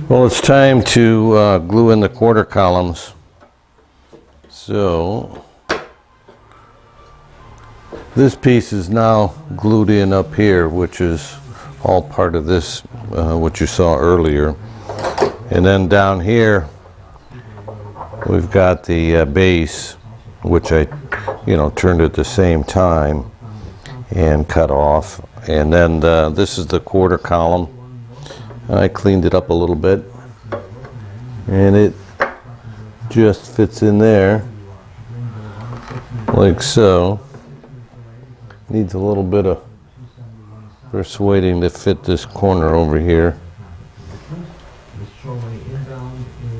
Well, it's time to glue in the quarter columns. So this piece is now glued in up here, which is all part of this, what you saw earlier. And then down here, we've got the base, which I, turned at the same time and cut off. And then this is the quarter column. I cleaned it up a little bit, and it just fits in there, like so. Needs a little bit of persuading to fit this corner over here.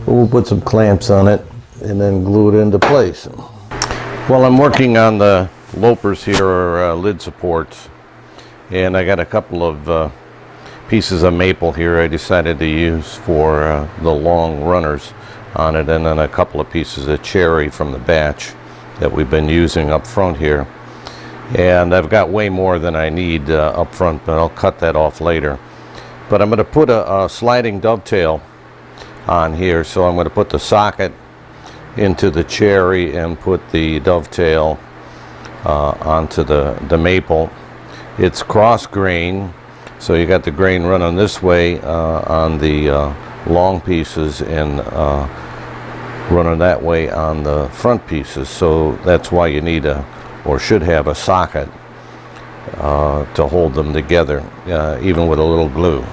We'll put some clamps on it and then glue it into place. Well, I'm working on the Lopers here, or lid supports, and I got a couple of pieces of maple here I decided to use for the long runners on it, and then a couple of pieces of cherry from the batch that we've been using up front here. And I've got way more than I need up front, but I'll cut that off later. But I'm going to put a sliding dovetail on here, so I'm going to put the socket into the cherry and put the dovetail onto the maple. It's cross grain, so you got the grain running this way on the long pieces and running that way on the front pieces. So that's why you need or should have a socket to hold them together, even with a little glue.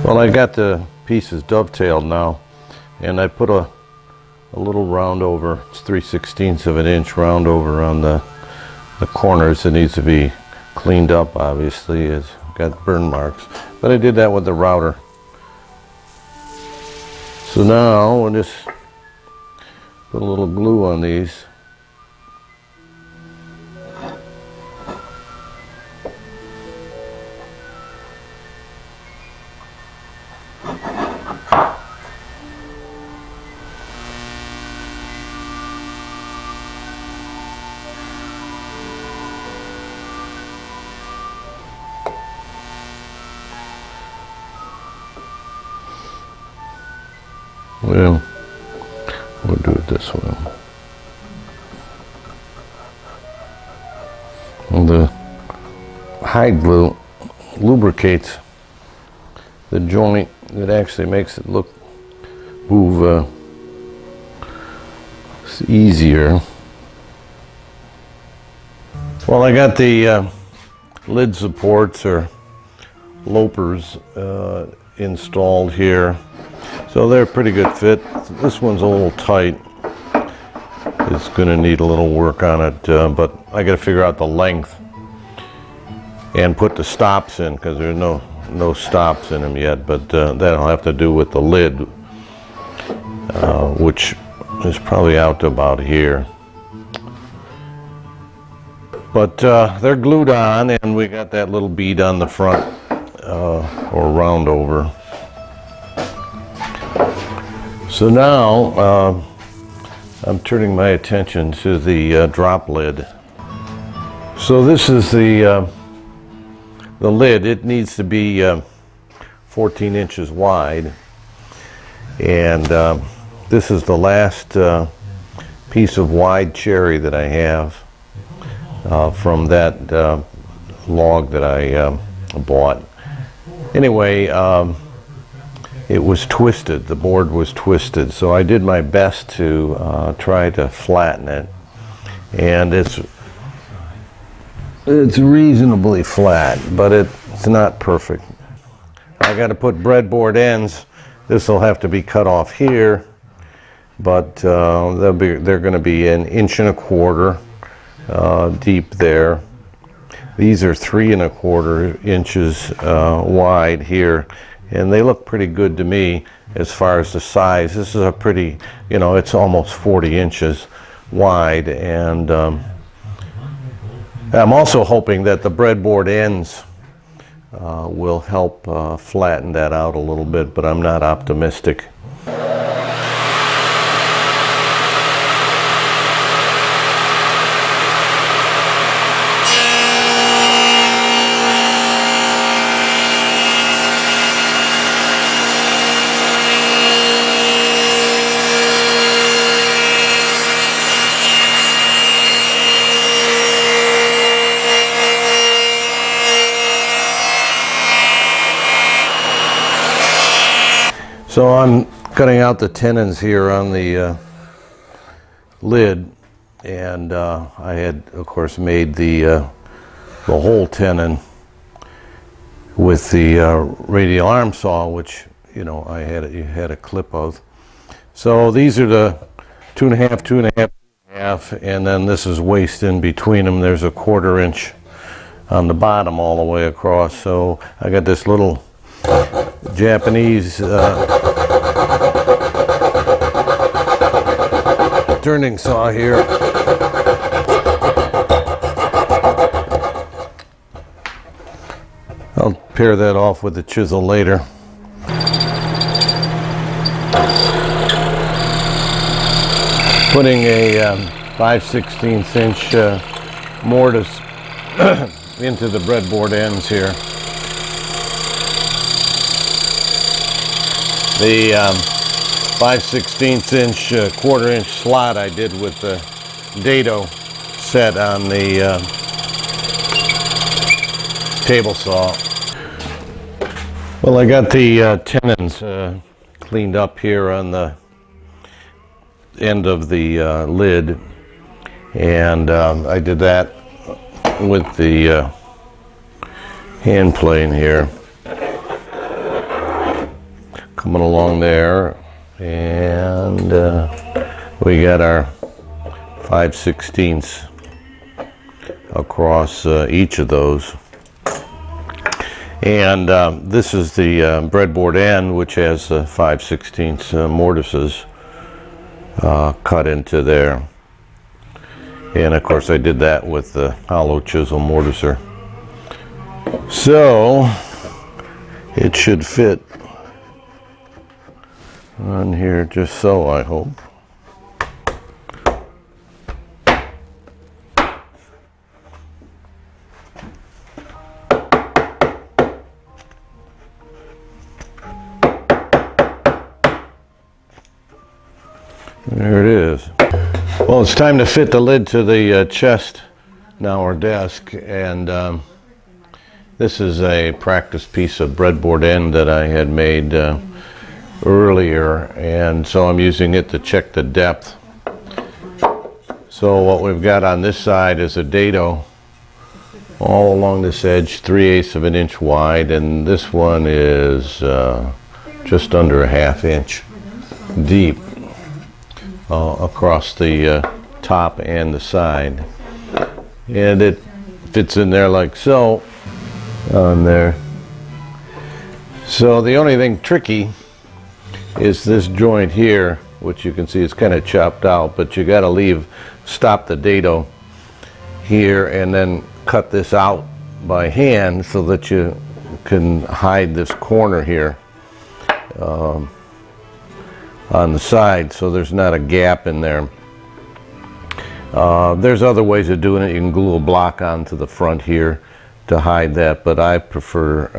Well, I got the pieces dovetailed now, and I put a little round over, it's 3/16 of an inch round over on the corners. It needs to be cleaned up, obviously. It's got burn marks, but I did that with the router. So now we'll just put a little glue on these. Well, we'll do it this way. Well, the hide glue lubricates the joint. It actually makes it move easier. Well, I got the lid supports, or Lopers, installed here. So they're a pretty good fit. This one's a little tight. It's going to need a little work on it, but I got to figure out the length and put the stops in, because there's no stops in them yet. But that'll have to do with the lid, which is probably out to about here. But they're glued on, and we got that little bead on the front, or round over. So now I'm turning my attention to the drop lid. So this is the lid. It needs to be 14 inches wide, and this is the last piece of wide cherry that I have from that log that I bought. Anyway, it was twisted. The board was twisted, so I did my best to try to flatten it, and it's reasonably flat, but it's not perfect. I got to put breadboard ends. This will have to be cut off here, but they're going to be 1.25 inches deep there. These are 3¼ inches wide here, and they look pretty good to me as far as the size. This is a pretty, you know, it's almost 40 inches wide, and I'm also hoping that the breadboard ends will help flatten that out a little bit, but I'm not optimistic. So I'm cutting out the tenons here on the lid, and I had, of course, made the whole tenon with the radial arm saw, which, you know, you had a clip of. So these are the 2½, 2½, 2½, and then this is waste in between them. There's a 1/4 inch on the bottom all the way across. So I got this little Japanese turning saw here. I'll pair that off with the chisel later. Putting a 5/16 inch mortise into the breadboard ends here. The 5/16 inch 1/4 inch slot I did with the dado set on the table saw. Well, I got the tenons cleaned up here on the end of the lid, and I did that with the hand plane here. Coming along there, and we got our 5/16 across each of those. And this is the breadboard end, which has 5/16 mortises cut into there. And of course I did that with the hollow chisel mortiser. So it should fit on here just so, I hope. There it is. Well, it's time to fit the lid to the chest now, or desk, and this is a practice piece of breadboard end that I had made earlier, and so I'm using it to check the depth. So what we've got on this side is a dado all along this edge, 3/8 of an inch wide, and this one is just under a 1/2 inch deep across the top and the side, and it fits in there like so on there. So the only thing tricky is this joint here, which you can see is kind of chopped out, but you got to stop the dado here and then cut this out by hand so that you can hide this corner here on the side, so there's not a gap in there. There's other ways of doing it. You can glue a block onto the front here to hide that, but I prefer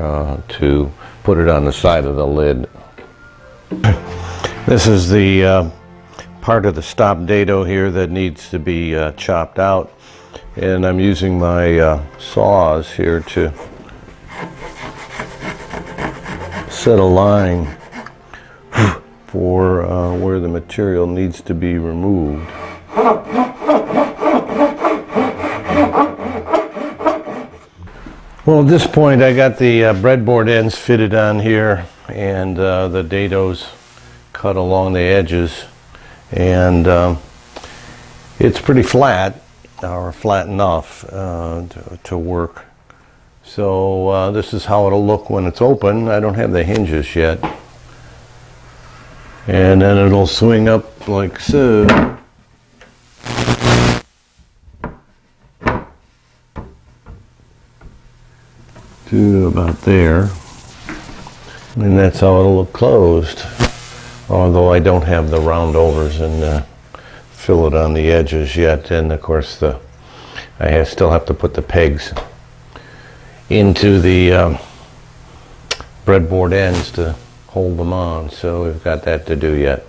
to put it on the side of the lid. This is the part of the stop dado here that needs to be chopped out, and I'm using my saws here to set a line for where the material needs to be removed. Well, at this point I got the breadboard ends fitted on here, and the dados cut along the edges, and it's pretty flat, or flat enough to work. So this is how it'll look when it's open. I don't have the hinges yet. And then it'll swing up like so. To about there. And that's how it'll look closed. Although I don't have the round overs and fillet on the edges yet. And of course I still have to put the pegs into the breadboard ends to hold them on. So we've got that to do yet.